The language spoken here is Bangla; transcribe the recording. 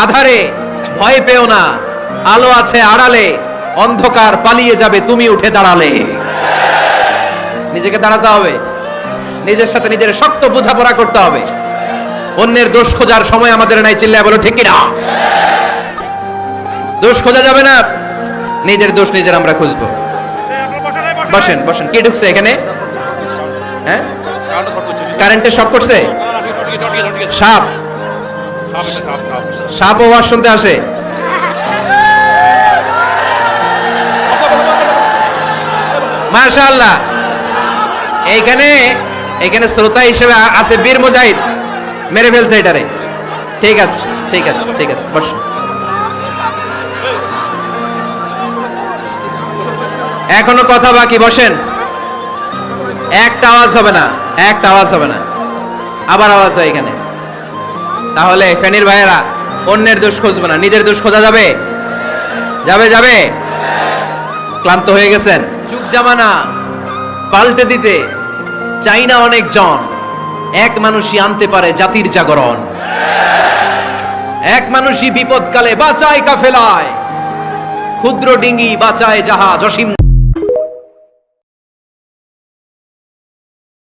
আধারে ভয় পেও না, আলো আছে আড়ালে, অন্ধকার পালিয়ে যাবে তুমি উঠে দাঁড়ালে। নিজেকে দাঁড়াতে হবে, নিজের সাথে নিজের শক্ত বোঝাপড়া করতে হবে। অন্যের দোষ খোঁজার সময় আমাদের নাই, চিল্লায় বলো ঠিক কিনা? দোষ খোঁজা যাবে না, নিজের দোষ নিজের আমরা খুঁজবো। বসেন বসেন। কি ঢুকছে এখানে? হ্যাঁ, কারেন্টের শক করছে। সাপ, সাপ আওয়াজ শুনতে আসে। মাশাআল্লাহ। এইখানে এখানে শ্রোতা হিসেবে আছে বীর মুজাহিদ, মেরে ফেলছে এটারে। ঠিক আছে ঠিক আছে ঠিক আছে, বস। এখনো কথা বাকি, বসেন। একটা আওয়াজ হবে না, একটা আওয়াজ হবে না। আবার আওয়াজ হয় এখানে। তাহলে ফেনীর ভাইয়েরা অন্যের দোষ খুঁজবে না, নিজের দোষ খোঁজা যাবে? যাবে যাবে? ক্লান্ত হয়ে গেছেন? যুগ জামানা পাল্টে দিতে চাই না অনেক জন, এক মানুষই আনতে পারে জাতির জাগরণ। এক মানুষই বিপদকালে বাঁচায় কাফেলায়, ক্ষুদ্র ডিঙ্গি বাঁচায় জাহাজ অসীম।